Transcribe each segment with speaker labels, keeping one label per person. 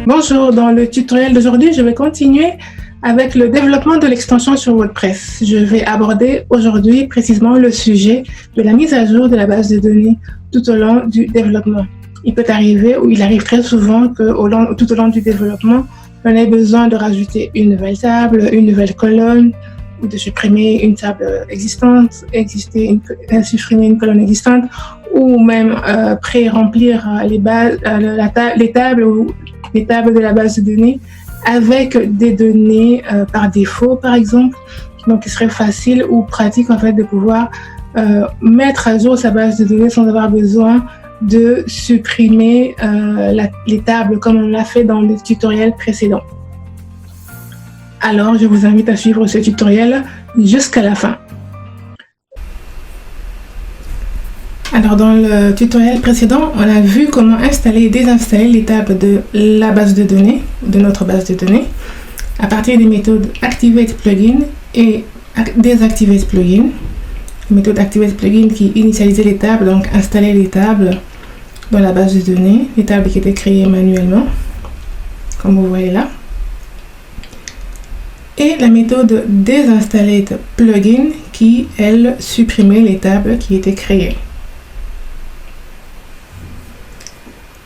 Speaker 1: Bonjour, dans le tutoriel d'aujourd'hui, je vais continuer avec le développement de l'extension sur WordPress. Je vais aborder aujourd'hui précisément le sujet de la mise à jour de la base de données tout au long du développement. Il peut arriver, ou il arrive très souvent que tout au long du développement, on ait besoin de rajouter une nouvelle table, une nouvelle colonne, ou de supprimer une table existante, supprimer une colonne existante, ou même pré-remplir les tables ou les tables de la base de données avec des données par défaut, par exemple. Donc, il serait facile ou pratique en fait de pouvoir mettre à jour sa base de données sans avoir besoin de supprimer les tables comme on l'a fait dans le tutoriel précédent. Alors, je vous invite à suivre ce tutoriel jusqu'à la fin. Alors, dans le tutoriel précédent, on a vu comment installer et désinstaller les tables de la base de données, de notre base de données, à partir des méthodes ActivatePlugin et DesactivatePlugin. La méthode ActivatePlugin qui initialisait les tables, donc installer les tables dans la base de données, les tables qui étaient créées manuellement, comme vous voyez là. Et la méthode DesactivatePlugin qui, elle, supprimait les tables qui étaient créées.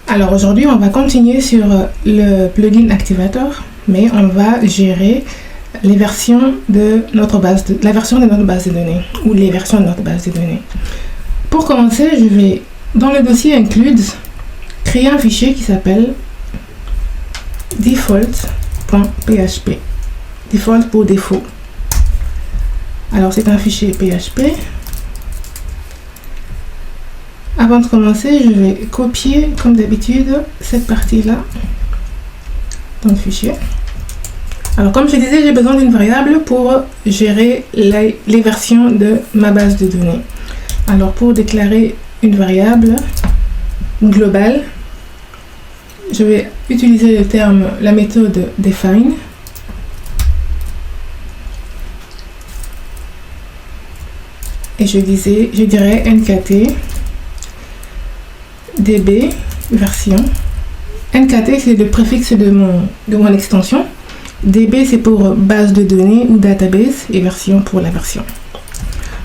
Speaker 1: Alors aujourd'hui, on va continuer sur le plugin Activator, mais on va gérer les versions de notre base de données, ou les versions de notre base de données. Pour commencer, je vais, dans le dossier include, créer un fichier qui s'appelle default.php. Default pour défaut. Alors c'est un fichier PHP. Avant de commencer, je vais copier comme d'habitude cette partie-là dans le fichier. Alors comme je disais, j'ai besoin d'une variable pour gérer les versions de ma base de données. Alors pour déclarer une variable globale, je vais utiliser la méthode define. Et je dirais nkt db version. Nkt c'est le préfixe de mon extension. db c'est pour base de données ou database et version pour la version.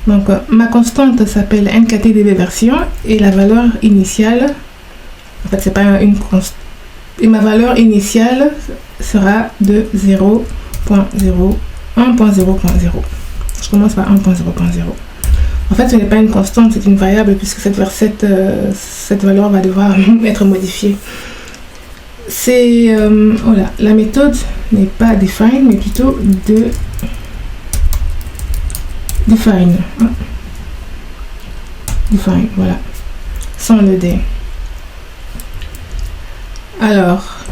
Speaker 1: Donc ma constante s'appelle nkt db version et la valeur initiale, en fait c'est pas une constante, et ma valeur initiale sera de 0.0, 1.0.0. Je commence par 1.0.0. En fait, ce n'est pas une constante, c'est une variable puisque cette valeur va devoir être modifiée. Voilà, la méthode n'est pas define, mais plutôt define. Define, voilà, sans le D. Alors,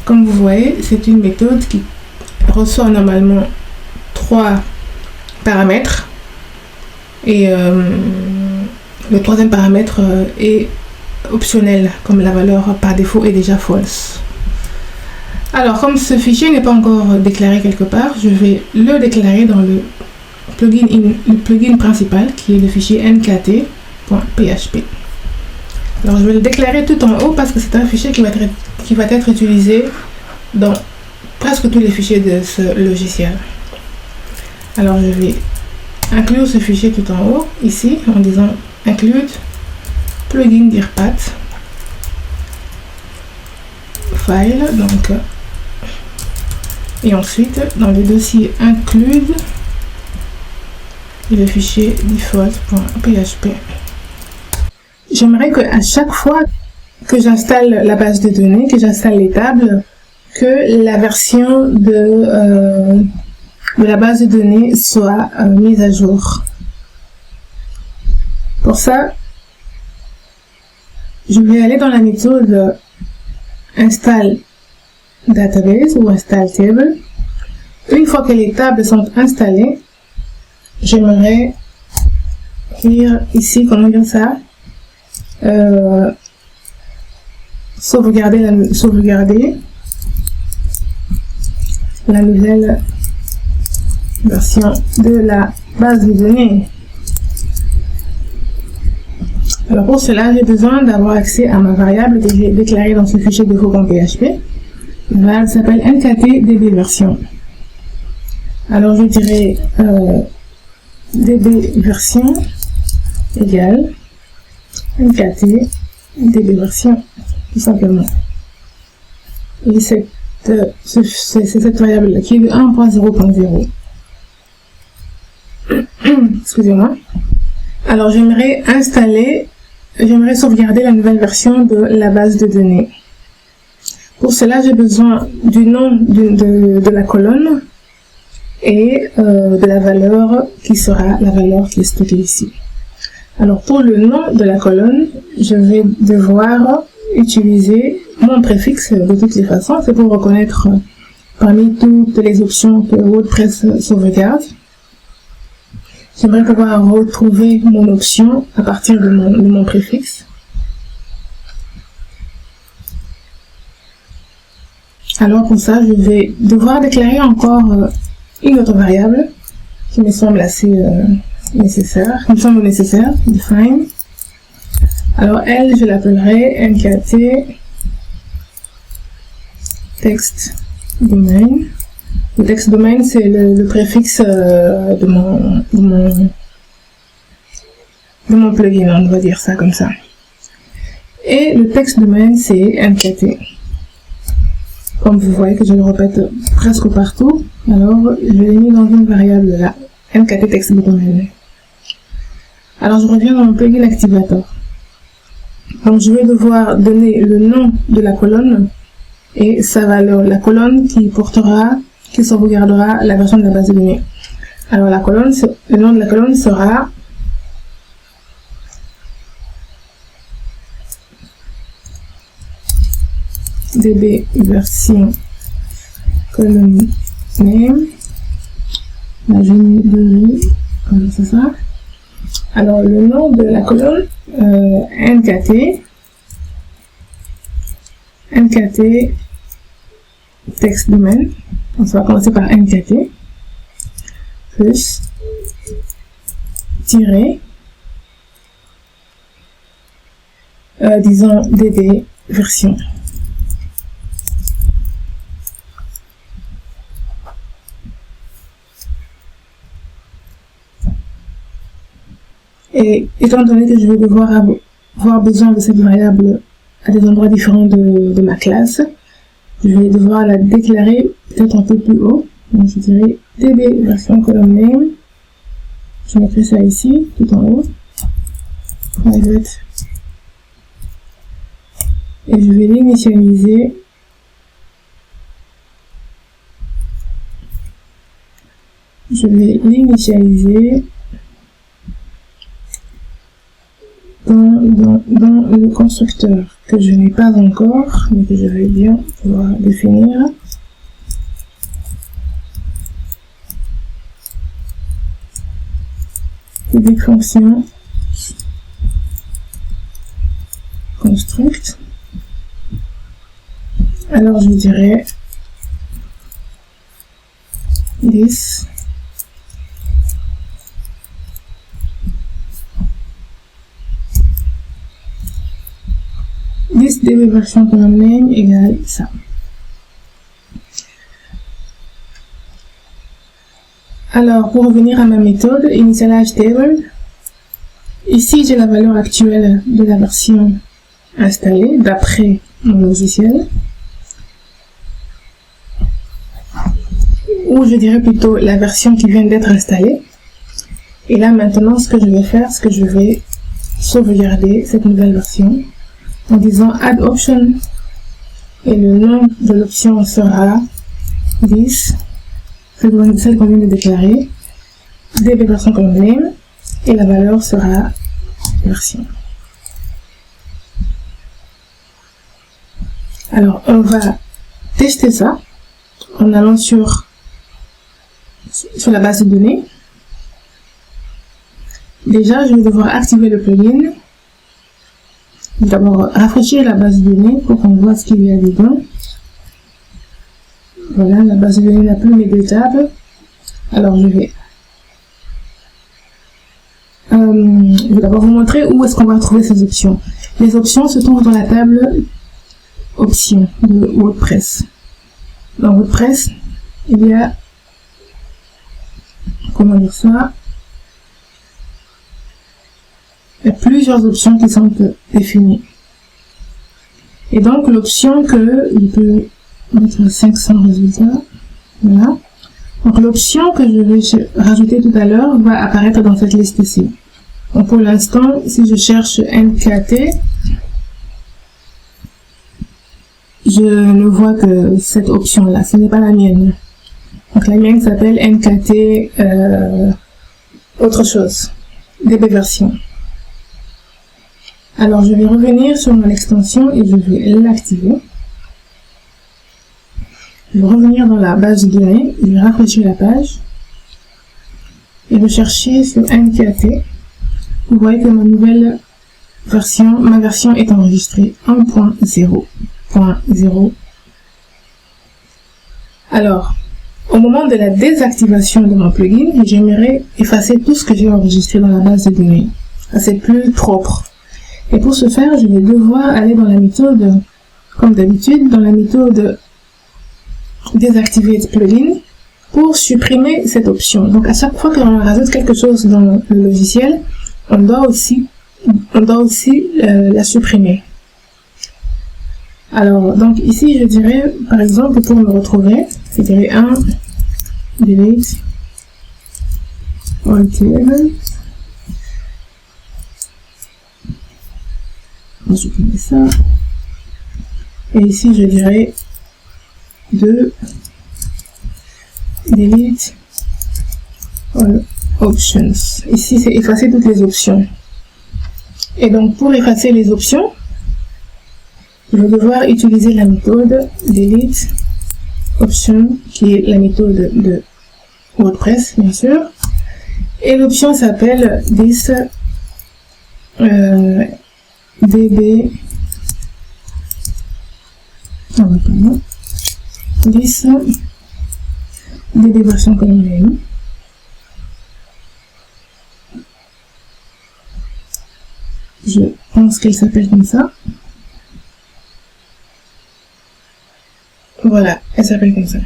Speaker 1: comme vous voyez, c'est une méthode qui reçoit normalement 3 paramètres. Et le troisième paramètre est optionnel, comme la valeur par défaut est déjà false. Alors, comme ce fichier n'est pas encore déclaré quelque part, je vais le déclarer dans le plugin principal, qui est le fichier nkt.php. Alors, je vais le déclarer tout en haut parce que c'est un fichier qui va être utilisé dans presque tous les fichiers de ce logiciel. Alors, je vais inclure ce fichier tout en haut, ici, en disant include plugin dirpath file, donc, et ensuite, dans le dossier include, le fichier default.php. J'aimerais qu'à chaque fois que j'installe la base de données, que j'installe les tables, que la version de la base de données soit mise à jour. Pour ça, je vais aller dans la méthode install database ou install table. Une fois que les tables sont installées, j'aimerais dire ici, comment dire ça, sauvegarder la nouvelle version de la base de données. Alors pour cela, j'ai besoin d'avoir accès à ma variable que j'ai déclarée dans ce fichier defo.php. La variable s'appelle nkt-db-version. Alors je dirais db-version égale nkt-db-version, tout simplement. Et c'est cette variable qui est de 1.0.0. Excusez-moi. Alors j'aimerais sauvegarder la nouvelle version de la base de données. Pour cela, j'ai besoin du nom de la colonne et de la valeur qui sera la valeur qui est stockée ici. Alors pour le nom de la colonne, je vais devoir utiliser mon préfixe de toutes les façons. C'est pour reconnaître parmi toutes les options que WordPress sauvegarde. J'aimerais pouvoir retrouver mon option à partir de mon préfixe. Alors pour ça, je vais devoir déclarer encore une autre variable qui me semble assez nécessaire, define. Alors elle, je l'appellerai nkt text domain. Le text domain, c'est le préfixe de mon plugin, on va dire ça comme ça. Et le text domain, c'est nkt. Comme vous voyez que je le répète presque partout, alors je l'ai mis dans une variable là, nkt text domain. Alors je reviens dans mon plugin Activator. Donc je vais devoir donner le nom de la colonne et sa valeur, la colonne qui sauvegardera la version de la base de données. Alors le nom de la colonne sera db version colonne name. Là j'ai mis comme c'est ça. Alors le nom de la colonne nkt text domain. On va commencer par nkt plus tirer disons db version. Et étant donné que je vais devoir avoir besoin de cette variable à des endroits différents de ma classe, je vais devoir la déclarer peut-être un peu plus haut. Donc je dirais db version column name. Je mettrai ça ici, tout en haut. Private. Et je vais l'initialiser. Dans le constructeur que je n'ai pas encore, mais que je vais bien pouvoir définir. Public fonction construct. Alors je dirais this db version column name égale ça. Alors pour revenir à ma méthode initialize table, ici j'ai la valeur actuelle de la version installée d'après mon logiciel, ou je dirais plutôt la version qui vient d'être installée. Et là maintenant ce que je vais faire, c'est que je vais sauvegarder cette nouvelle version en disant add option et le nom de l'option sera this, celle qu'on vient de déclarer, db version column name et la valeur sera version. Alors on va tester ça en allant sur la base de données. Déjà je vais devoir activer le plugin. D'abord rafraîchir la base de données pour qu'on voit ce qu'il y a dedans. Voilà, la base de données n'a plus mes deux tables. Alors je vais je vais d'abord vous montrer où est-ce qu'on va trouver ces options. Les options se trouvent dans la table options de WordPress. Dans WordPress, il y a, comment dire ça, il y a plusieurs options qui sont définies. Et donc l'option que je peux mettre 500 résultats, voilà. Donc l'option que je vais rajouter tout à l'heure va apparaître dans cette liste ici. Donc pour l'instant, si je cherche NKT, je ne vois que cette option-là, ce n'est pas la mienne. Donc la mienne s'appelle NKT autre chose, DB version. Alors je vais revenir sur mon extension et je vais l'activer. Je vais revenir dans la base de données, je vais rafraîchir la page et rechercher sur NKT. Vous voyez que ma version est enregistrée 1.0.0. Alors, au moment de la désactivation de mon plugin, j'aimerais effacer tout ce que j'ai enregistré dans la base de données. C'est plus propre. Et pour ce faire, je vais devoir aller dans la méthode, comme d'habitude, dans la méthode désactiver plugin pour supprimer cette option. Donc à chaque fois qu'on rajoute quelque chose dans le logiciel, on doit aussi la supprimer. Alors, donc ici, je dirais, par exemple, pour me retrouver, je dirais 1, delete, all tables. On va supprimer ça. Et ici, je dirais 2, delete, all options. Ici, c'est effacer toutes les options. Et donc, pour effacer les options, je vais devoir utiliser la méthode delete option, qui est la méthode de WordPress, bien sûr. Et l'option s'appelle this db this db version comme il est mis. Je pense qu'elle s'appelle comme ça. Voilà, elle s'appelle comme ça.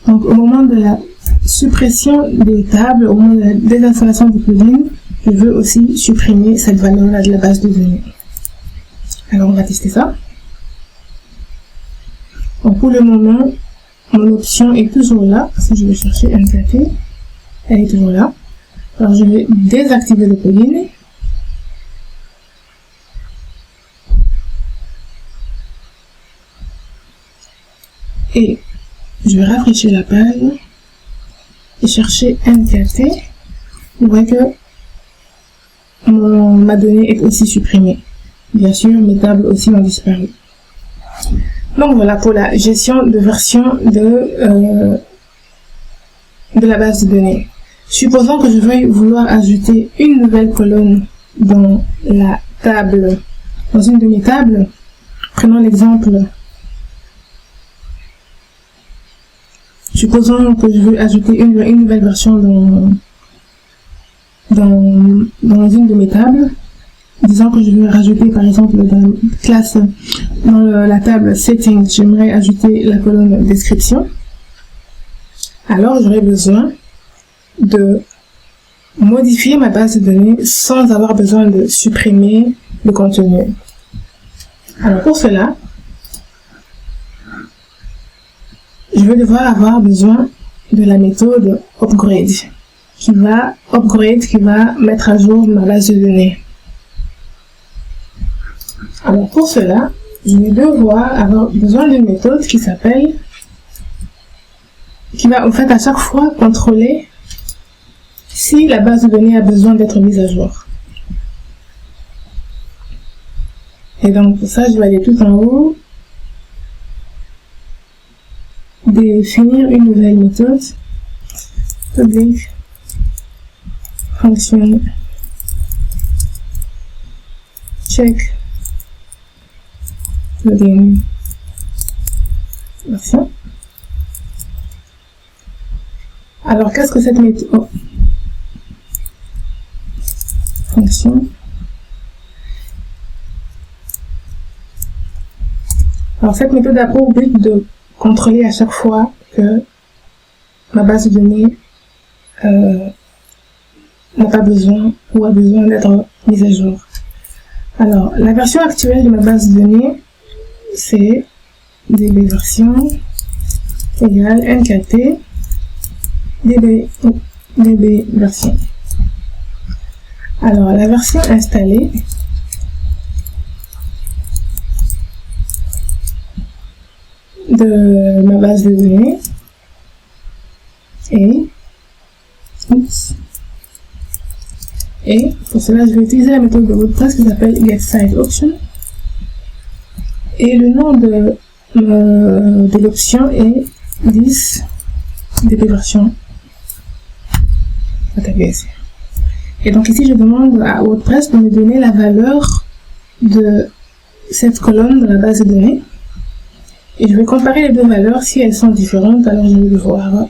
Speaker 1: Donc au moment de la suppression des tables, au moment de la désinstallation du plugin, je veux aussi supprimer cette valeur-là de la base de données. Alors on va tester ça. Donc pour le moment, mon option est toujours là. Si je vais chercher NKT, elle est toujours là. Alors je vais désactiver le plugin. Et je vais rafraîchir la page et chercher NKT. Vous voyez que ma donnée est aussi supprimée. Bien sûr, mes tables aussi ont disparu. Donc voilà pour la gestion de version de la base de données. Supposons que je veuille vouloir ajouter une nouvelle colonne dans la table, dans une de mes tables. Prenons l'exemple. Supposons que je veux ajouter une nouvelle version dans une de mes tables. Disons que je veux rajouter par exemple dans la table Settings, j'aimerais ajouter la colonne Description. Alors j'aurai besoin de modifier ma base de données sans avoir besoin de supprimer le contenu. Alors pour cela, je vais devoir avoir besoin de la méthode upgrade qui va mettre à jour ma base de données. Alors pour cela, je vais devoir avoir besoin d'une méthode qui va en fait à chaque fois contrôler si la base de données a besoin d'être mise à jour. Et donc pour ça, je vais aller tout en haut, définir une nouvelle méthode, public function check loading version. Alors qu'est-ce que cette méthode fonction. Alors cette méthode a pour but de contrôler à chaque fois que ma base de données n'a pas besoin ou a besoin d'être mise à jour. Alors la version actuelle de ma base de données, c'est db version égale nkt db version. Alors la version installée de ma base de données et pour cela je vais utiliser la méthode de WordPress qui s'appelle getSiteOption et le nom de l'option est 10 db version. Et donc ici je demande à WordPress de me donner la valeur de cette colonne de la base de données. Et je vais comparer les deux valeurs. Si elles sont différentes, alors je vais devoir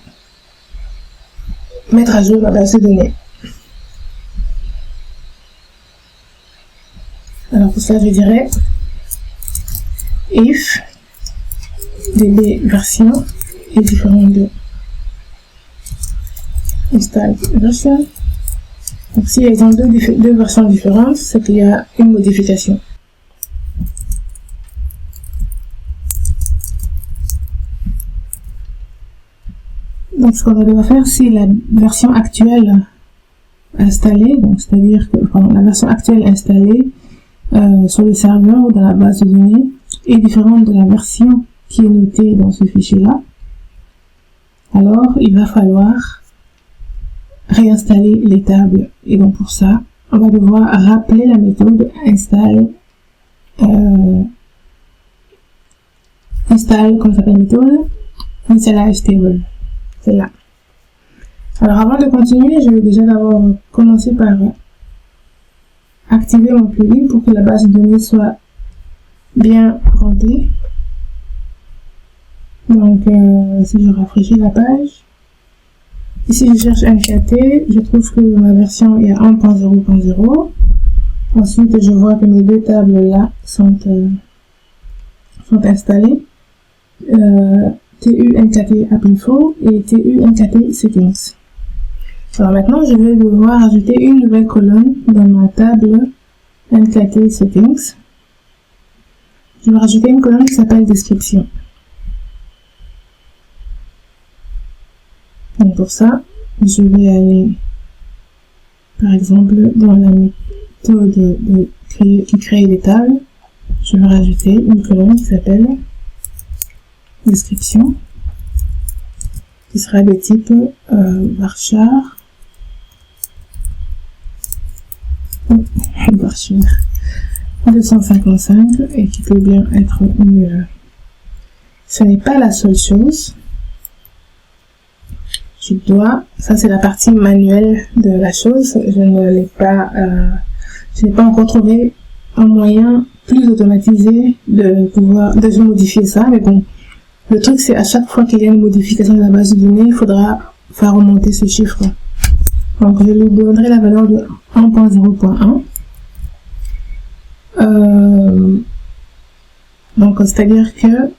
Speaker 1: mettre à jour ma base de données. Alors pour cela, je dirais if db version est différent de install version. Donc si elles ont deux versions différentes, c'est qu'il y a une modification. Donc ce qu'on va devoir faire, c'est la version actuelle installée, donc c'est-à-dire que la version actuelle installée sur le serveur ou dans la base de données est différente de la version qui est notée dans ce fichier-là. Alors il va falloir réinstaller les tables. Et donc pour ça, on va devoir rappeler la méthode install, comment s'appelle la méthode? Initialize table. C'est là. Alors avant de continuer, je vais déjà d'abord commencer par activer mon plugin pour que la base de données soit bien remplie. Donc si je rafraîchis la page, ici je cherche nkt, je trouve que ma version est à 1.0.0. Ensuite je vois que mes deux tables là sont installées. TU nkt app info et TU nkt settings. Alors maintenant je vais devoir ajouter une nouvelle colonne dans ma table nkt settings. Je vais rajouter une colonne qui s'appelle description. Donc pour ça, je vais aller par exemple dans la méthode qui crée des tables. Je vais rajouter une colonne qui s'appelle description, qui sera de type varchar 255 et qui peut bien être mieux. Ce n'est pas la seule chose. Je dois, ça c'est la partie manuelle de la chose. Je n'ai pas encore trouvé un moyen plus automatisé de modifier ça, mais bon. Le truc, c'est à chaque fois qu'il y a une modification de la base de données, il faudra faire remonter ce chiffre. Donc, je lui donnerai la valeur de 1.0.1. Donc, c'est-à-dire que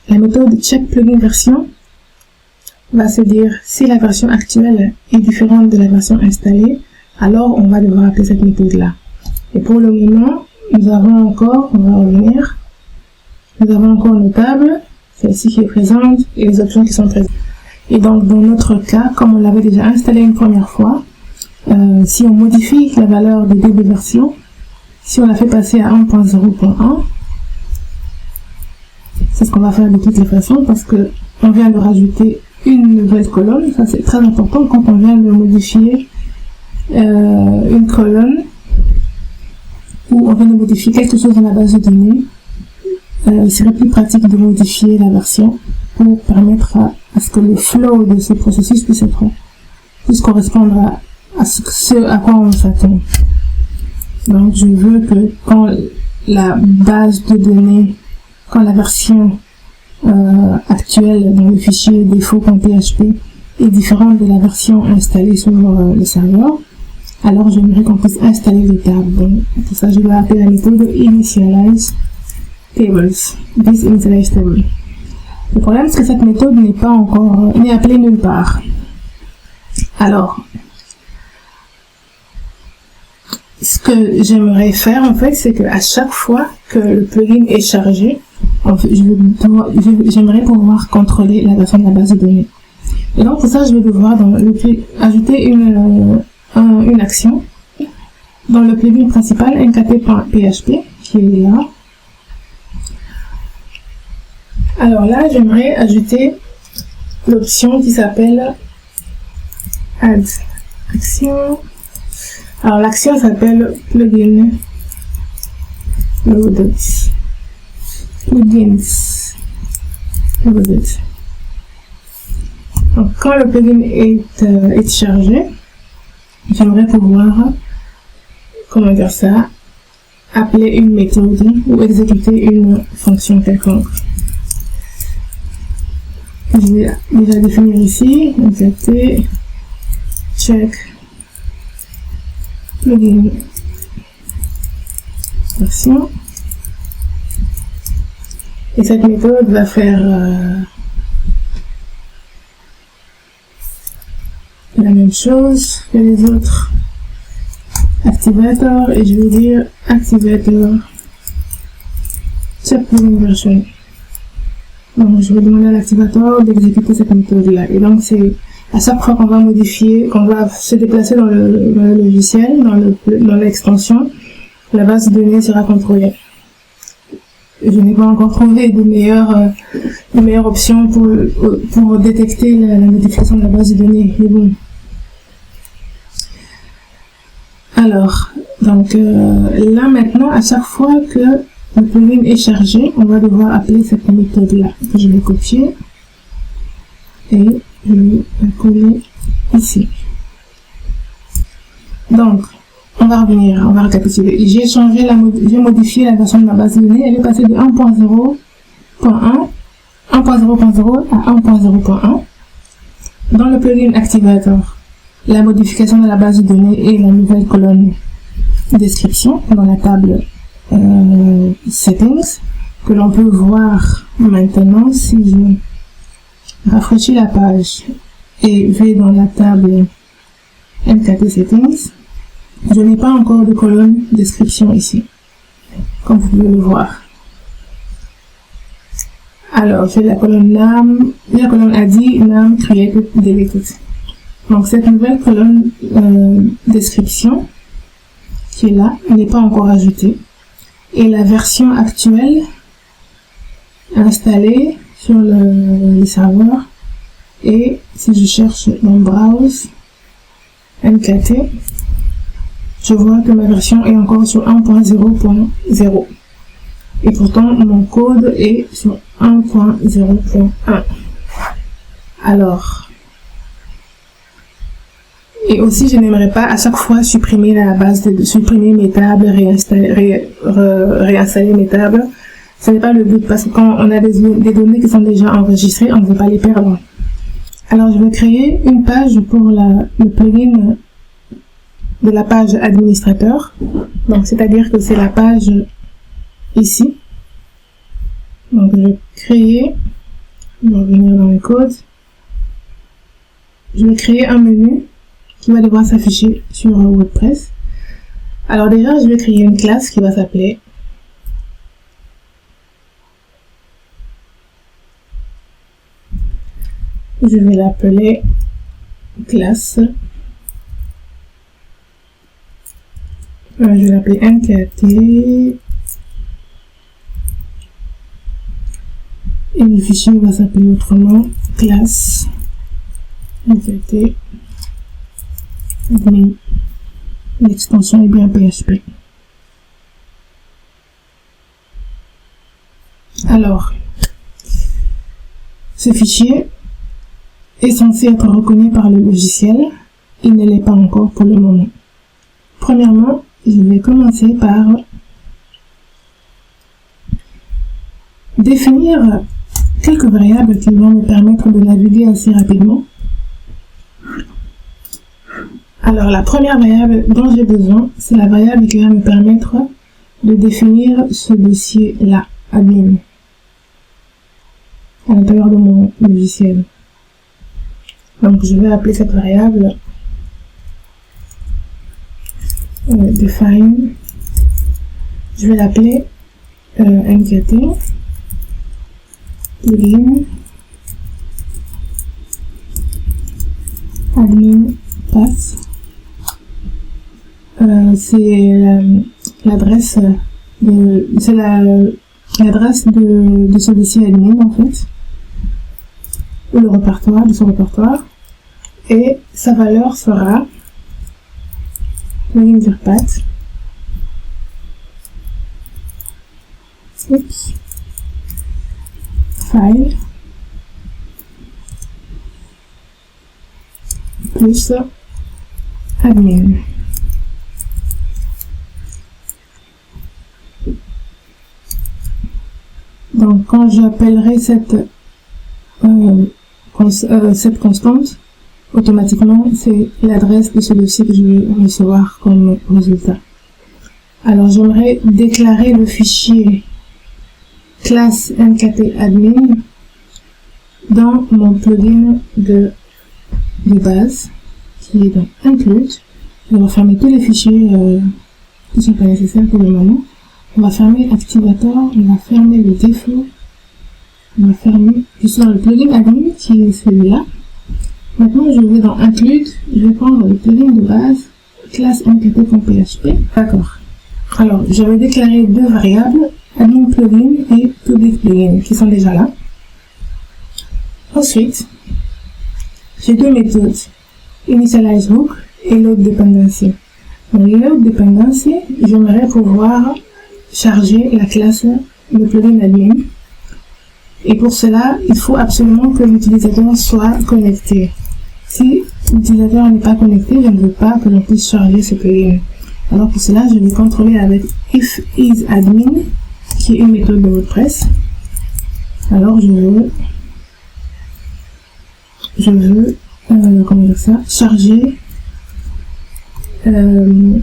Speaker 1: la méthode check plugin version va se dire si la version actuelle est différente de la version installée, alors on va devoir appeler cette méthode-là. Et pour le moment, nous avons encore, on va revenir, nous avons encore nos tables, celle-ci qui est présente et les options qui sont présentes. Et donc dans notre cas, comme on l'avait déjà installé une première fois, si on modifie la valeur de db version, si on la fait passer à 1.0.1, c'est ce qu'on va faire de toutes les façons parce que on vient de rajouter une nouvelle colonne. Ça c'est très important quand on vient de modifier une colonne ou on vient de modifier quelque chose dans la base de données. Il serait plus pratique de modifier la version pour permettre à ce que le flow de ce processus puisse correspondre à ce à quoi on s'attend. Donc je veux que quand la base de données, quand la version actuelle dans le fichier défaut.php est différent de la version installée sur le serveur, alors j'aimerais qu'on puisse installer les tables. Donc, pour ça, je vais appeler la méthode initialize tables. This initialize table. Le problème, c'est que cette méthode n'est appelée nulle part. Alors, ce que j'aimerais faire, en fait, c'est qu'à chaque fois que le plugin est chargé, en fait, j'aimerais pouvoir contrôler la version de la base de données. Et donc, pour ça, je vais devoir ajouter une action dans le plugin principal nkt.php qui est là. Alors là, j'aimerais ajouter l'option qui s'appelle add action. Alors l'action s'appelle plugin loaded. Plugins loaded. Donc quand le plugin est chargé, j'aimerais pouvoir, comment dire ça, appeler une méthode ou exécuter une fonction quelconque. Je vais déjà définir ici, injecter, check, plugin, version. Et cette méthode va faire la même chose que les autres. Activator, et je vais dire activator check plugin version. Donc je vais demander à l'activator d'exécuter cette méthode là. Et donc c'est à chaque fois qu'on va modifier, qu'on va se déplacer dans le logiciel, dans l'extension, la base de données sera contrôlée. Je n'ai pas encore trouvé de meilleure option pour détecter la modification de la base de données. Mais bon. Alors, donc là maintenant, à chaque fois que le plugin est chargé, on va devoir appeler cette méthode-là. Je vais copier et je vais la coller ici. Donc, on va récapituler. J'ai modifié la version de ma base de données. Elle est passée de 1.0.0 à 1.0.1. Dans le plugin Activator, la modification de la base de données et la nouvelle colonne description dans la table Settings, que l'on peut voir maintenant si je rafraîchis la page et vais dans la table NKT Settings. Je n'ai pas encore de colonne description ici, comme vous pouvez le voir. Alors, j'ai la colonne name, la colonne ID, name, created, deleted. Donc, cette nouvelle colonne description qui est là n'est pas encore ajoutée. Et la version actuelle installée sur le serveur, et si je cherche dans Browse, NKT, je vois que ma version est encore sur 1.0.0. Et pourtant, mon code est sur 1.0.1. Alors, et aussi, je n'aimerais pas à chaque fois supprimer mes tables, réinstaller mes tables. Ce n'est pas le but, parce que quand on a des données qui sont déjà enregistrées, on ne veut pas les perdre. Alors, je vais créer une page pour le plugin de la page administrateur. Donc, c'est-à-dire que c'est la page ici. Donc, je vais créer, on va revenir dans le code. Je vais créer un menu qui va devoir s'afficher sur WordPress. Alors déjà, je vais créer une classe qui va s'appeler je vais l'appeler classe. Je vais l'appeler NKT. Et le fichier va s'appeler autrement classe NKT. L'extension est bien PHP. Alors, ce fichier est censé être reconnu par le logiciel. Il ne l'est pas encore pour le moment. Premièrement, je vais commencer par définir quelques variables qui vont me permettre de naviguer assez rapidement. Alors, la première variable dont j'ai besoin, c'est la variable qui va me permettre de définir ce dossier-là, admin, à l'intérieur de mon logiciel. Donc, je vais appeler cette variable define. Je vais l'appeler nkt plugin admin path. C'est l'adresse de ce dossier admin en fait, ou le répertoire de son répertoire, et sa valeur sera plugin-path file plus admin. Donc quand j'appellerai cette constante, automatiquement c'est l'adresse de ce dossier que je vais recevoir comme résultat. Alors j'aimerais déclarer le fichier classe nkt admin dans mon plugin de base qui est dans include. On va fermer tous les fichiers qui ne sont pas nécessaires pour le moment. On va fermer Activator, on va fermer le défaut, on va fermer, je suis dans le plugin admin qui est celui-là. Maintenant je vais dans include, je vais prendre le plugin de base classe nkt.php. D'accord. Alors je vais déclarer deux variables, admin plugin et public plugin qui sont déjà là. Ensuite, j'ai deux méthodes, initialize hook et load dependency. Dans load dependency, j'aimerais pouvoir charger la classe de plugin admin. Et pour cela, il faut absolument que l'utilisateur soit connecté. Si l'utilisateur n'est pas connecté, je ne veux pas que l'on puisse charger ce plugin. Alors pour cela, je vais contrôler avec ifIsAdmin, qui est une méthode de WordPress. Alors je veux comment dire ça, charger le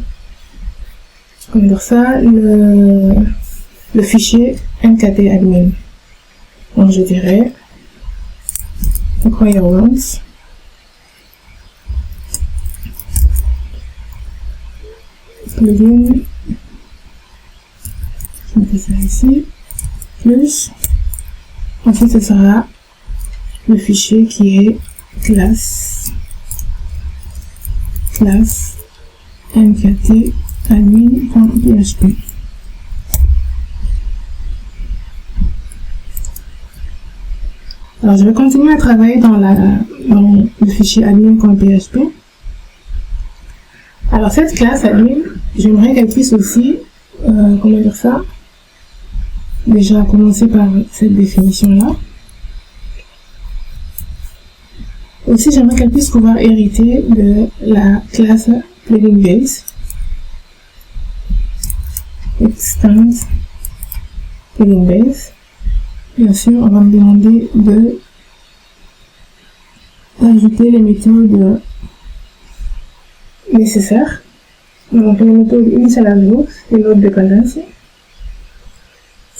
Speaker 1: fichier nkt-admin. Donc je dirais requirements plugin, je mets ça ici, plus, ensuite ce sera le fichier qui est classe nkt-admin.php. Alors je vais continuer à travailler dans le fichier admin.php. Alors cette classe admin, j'aimerais qu'elle puisse aussi, comment dire ça, déjà commencer par cette définition là. Aussi j'aimerais qu'elle puisse pouvoir hériter de la classe plugin base, extend plugin base. Bien sûr, on va me demander d'ajouter les méthodes nécessaires. Donc les méthodes initialize hook et load dependency.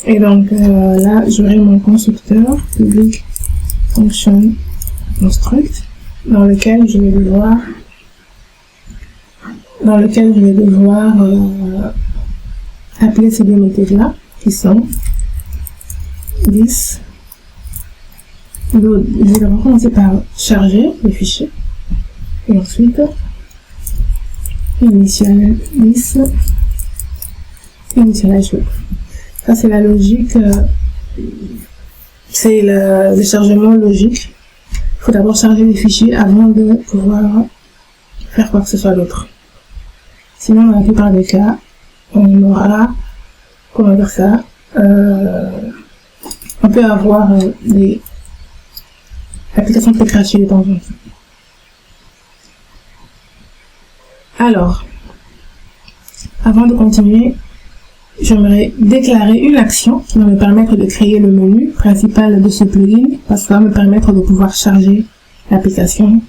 Speaker 1: Et donc là, j'aurai mon constructeur public function construct dans lequel je vais devoir appeler ces deux méthodes là qui sont this load. Je vais d'abord commencer par charger le fichier et ensuite initialize hook. Ça c'est la logique, c'est le chargement logique. Il faut d'abord charger les fichiers avant de pouvoir faire quoi que ce soit d'autre. Sinon, dans la plupart des cas, on aura, comment dire ça, on peut avoir des applications peut cracher de temps en temps. Alors, avant de continuer, j'aimerais déclarer une action qui va me permettre de créer le menu principal de ce plugin, parce que ça va me permettre de pouvoir charger l'application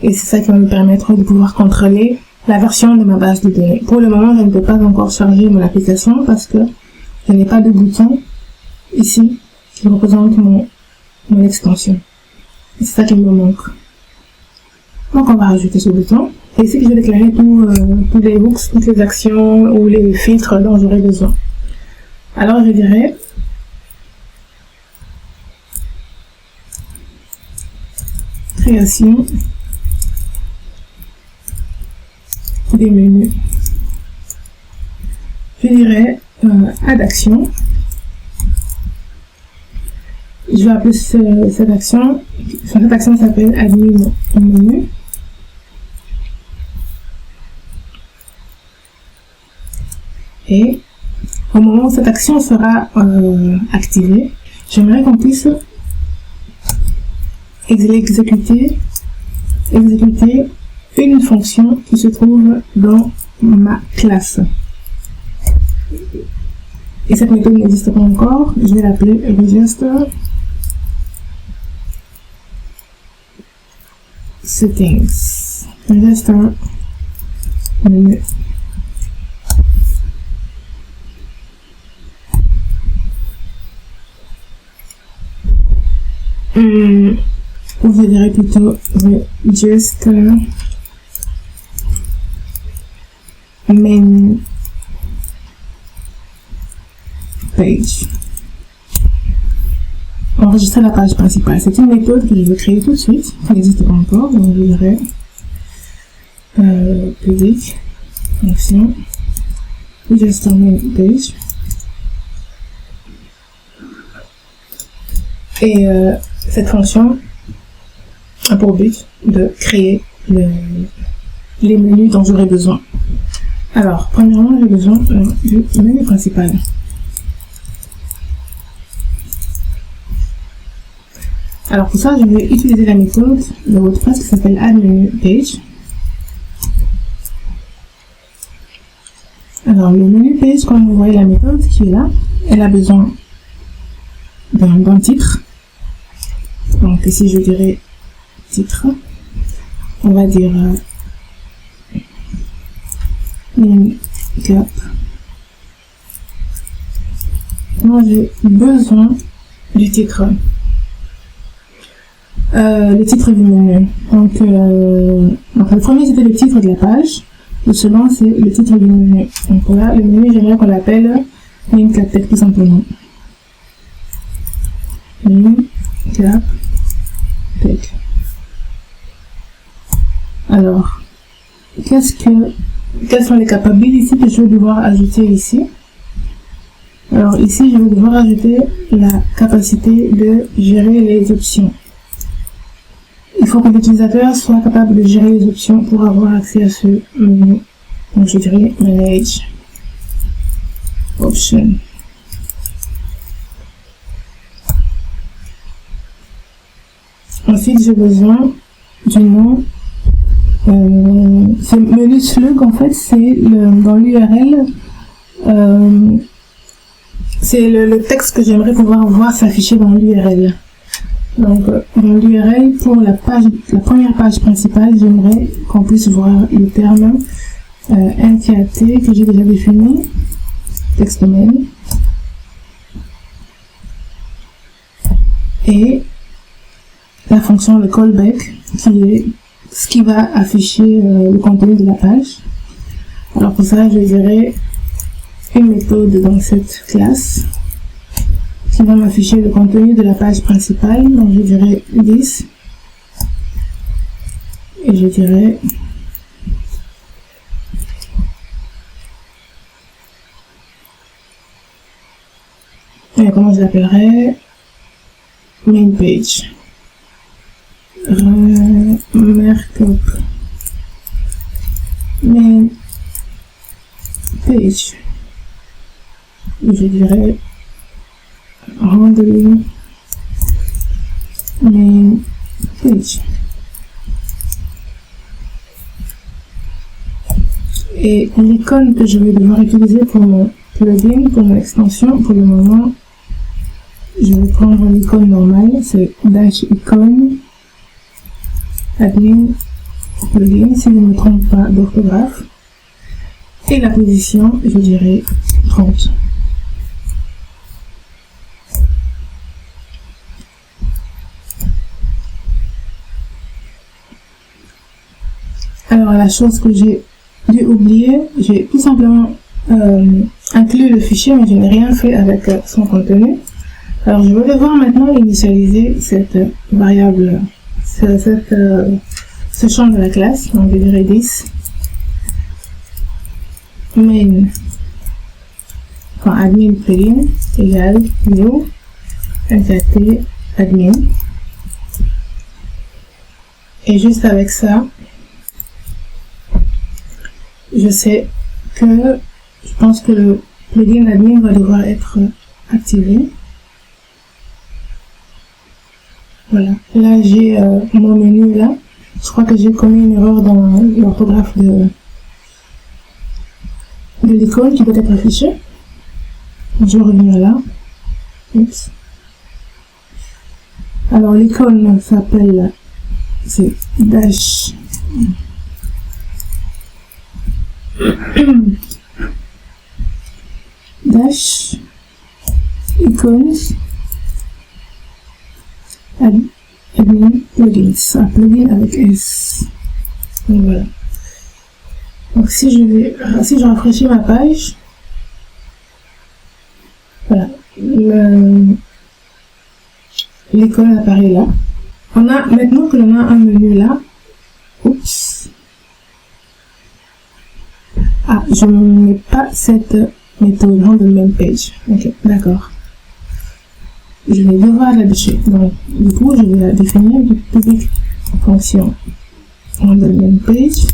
Speaker 1: Et c'est ça qui va me permettre de pouvoir contrôler la version de ma base de données. Pour le moment, je ne peux pas encore charger mon application parce que je n'ai pas de bouton ici qui représente mon extension. Et c'est ça qui me manque. Donc on va rajouter ce bouton. Et ici que je vais déclarer tous les hooks, toutes les actions ou les filtres dont j'aurai besoin. Alors je dirais création des menus. Je dirais add action. Je vais appeler cette action s'appelle admin menu. Et au moment où cette action sera activée, j'aimerais qu'on puisse exécuter une fonction qui se trouve dans ma classe. Et cette méthode n'existe pas encore, je vais l'appeler register settings. Register menu. Ou je dirais plutôt register main page. Enregistrer la page principale. C'est une méthode que je vais créer tout de suite, qui n'existe pas encore, donc je dirais public fonction register main page. Et cette fonction a pour but de créer les menus dont j'aurai besoin. Alors, premièrement, j'ai besoin du menu principal. Alors pour ça, je vais utiliser la méthode de WordPress qui s'appelle add menu page. Alors le menu page, comme vous voyez la méthode qui est là, elle a besoin d'un titre. Donc ici je dirais titre. On va dire cap. Moi j'ai besoin du titre. Le titre du menu. Donc le premier c'était le titre de la page. Le second c'est le titre du menu. Donc là le menu j'aimerais qu'on l'appelle main cap tout simplement. Main cap tech. Alors quelles sont les capabilities que je vais devoir ajouter ici? Alors ici je vais devoir ajouter la capacité de gérer les options. Il faut que l'utilisateur soit capable de gérer les options pour avoir accès à ce menu. Donc je dirais Manage Option. Ensuite, j'ai besoin du nom. Ce menu slug, en fait, c'est dans l'URL. C'est le texte que j'aimerais pouvoir voir s'afficher dans l'URL. Donc, dans l'URL, pour la première page principale, j'aimerais qu'on puisse voir le terme NTAT que j'ai déjà défini, texte domaine, et la fonction le callback qui est ce qui va afficher le contenu de la page. Alors pour ça, je dirais une méthode dans cette classe qui va m'afficher le contenu de la page principale. Donc je dirais this et je dirais comment je l'appellerais, main page, markup main page, je dirais rendering main page. Et l'icône que je vais devoir utiliser pour mon plugin, pour mon extension, pour le moment, je vais prendre l'icône normale, c'est dash icône admin plugin, si je ne me trompe pas d'orthographe. Et la position, je dirais 30. Alors, la chose que j'ai dû oublier, j'ai tout simplement inclus le fichier, mais je n'ai rien fait avec son contenu. Alors, je vais devoir maintenant initialiser cette variable, ce champ de la classe. Donc, je dirais 10. Main admin plugin égale new nkt admin. Et juste avec ça, je sais que je pense que le plugin admin va devoir être activé. Voilà, là j'ai mon menu là. Je crois que j'ai commis une erreur dans l'orthographe de l'icône qui doit être affichée. Je reviens là. Oups. Alors l'icône s'appelle, c'est dash dash icons admin plugins, un plugin avec S. Donc voilà. Donc si je rafraîchis ma page, voilà, l'icône apparaît là. Maintenant que l'on a un menu là, oups. Ah, je ne mets pas cette méthode dans le même page. Ok, d'accord. Je vais devoir l'afficher. Donc, du coup, je vais la définir du public fonction on the main page.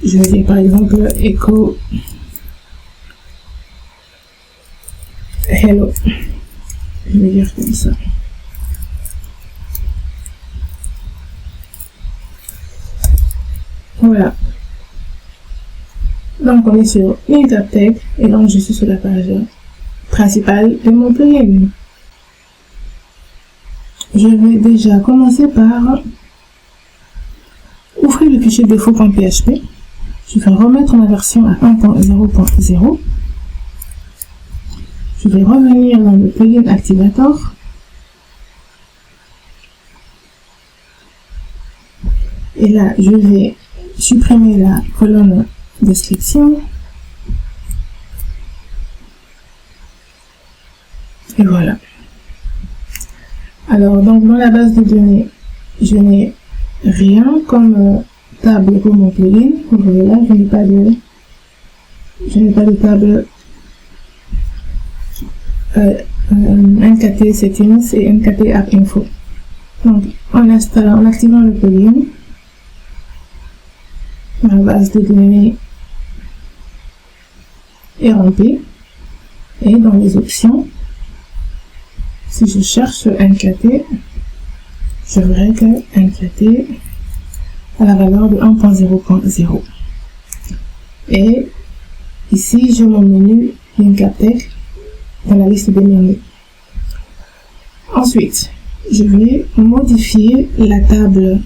Speaker 1: Je vais dire par exemple echo hello. Je vais dire comme ça. Voilà. Donc on est sur Intertech et donc je suis sur la page principale de mon plugin. Je vais déjà commencer par ouvrir le fichier défaut.php. Je vais remettre ma version à 1.0.0. Je vais revenir dans le plugin Activator. Et là, je vais supprimer la colonne description. Et voilà. Alors, donc, dans la base de données, je n'ai rien comme table pour mon plugin. Vous voyez là, je n'ai pas de table nkt settings et nkt app info. Donc, en activant le plugin, ma base de données est remplie. Et dans les options, si je cherche nkt, je verrai que nkt a la valeur de 1.0.0. Et ici, j'ai mon menu Intertech dans la liste des menus. Ensuite, je vais modifier la table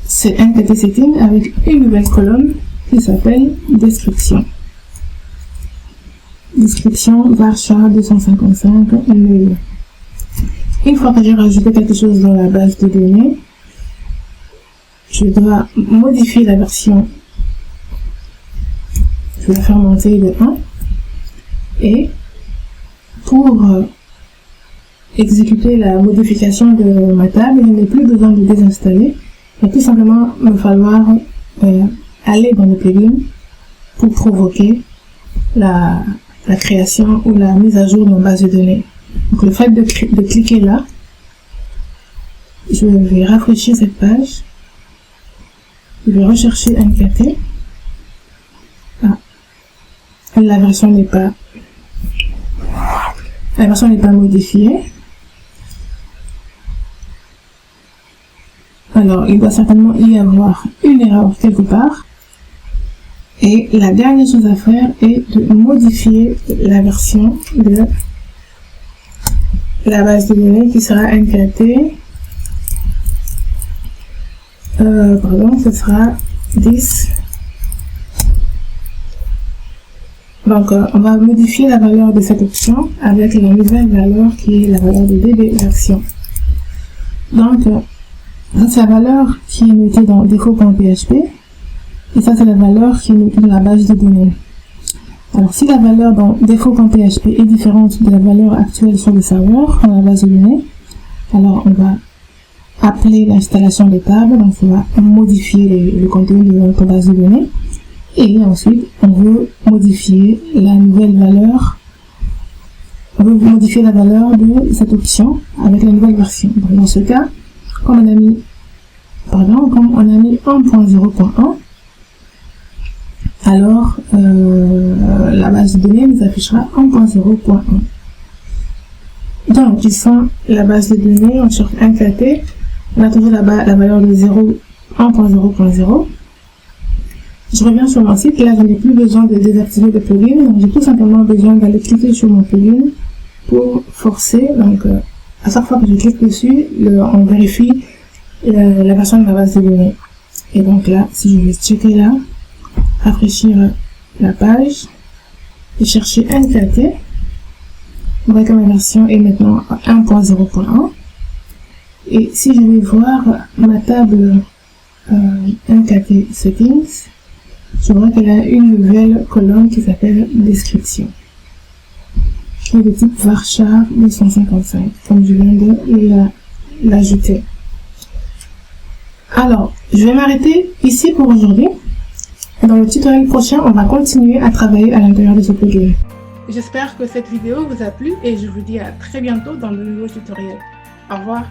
Speaker 1: c'est nkt setting avec une nouvelle colonne qui s'appelle description. Description varchar 255 nul. Une fois que j'ai rajouté quelque chose dans la base de données, je dois modifier la version. Je vais la faire monter de 1. Et pour exécuter la modification de ma table, je n'ai plus besoin de désinstaller. Il va tout simplement me falloir aller dans le plugin pour provoquer la création ou la mise à jour de ma base de données. Donc le fait de cliquer là, je vais rafraîchir cette page. Je vais rechercher nkt. Ah, la version n'est pas modifiée. Alors, il doit certainement y avoir une erreur quelque part. Et la dernière chose à faire est de modifier la version de la base de données qui sera NKT. Ce sera 10. Donc, on va modifier la valeur de cette option avec la nouvelle valeur qui est la valeur de DB version. Donc, ça c'est la valeur qui est notée dans défaut.php et ça c'est la valeur qui est notée dans la base de données. Alors, si la valeur dans défaut.php est différente de la valeur actuelle sur le serveur, dans la base de données, alors on va appeler l'installation des tables, donc on va modifier le contenu de notre base de données. Et ensuite, on veut modifier la nouvelle valeur, on veut modifier la valeur de cette option avec la nouvelle version. Donc, dans ce cas, comme on a mis 1.0.1, alors la base de données nous affichera 1.0.1. Donc, utilisant la base de données, on cherche NKT, on a toujours la valeur de 1.0.0. Je reviens sur mon site, là je n'ai plus besoin de désactiver le plugin, donc j'ai tout simplement besoin d'aller cliquer sur mon plugin pour forcer. Donc à chaque fois que je clique dessus, on vérifie la version de ma base de données. Et donc là, si je vais checker là, rafraîchir la page et chercher NKT, vous voyez que ma version est maintenant 1.0.1. Et si je vais voir ma table NKT Settings, je vois qu'elle a une nouvelle colonne qui s'appelle Description, qui est de type varchar 255, comme je viens de l'ajouter. Alors, je vais m'arrêter ici pour aujourd'hui. Dans le tutoriel prochain, on va continuer à travailler à l'intérieur de ce plugin. J'espère que cette vidéo vous a plu et je vous dis à très bientôt dans de nouveaux tutoriels. Au revoir.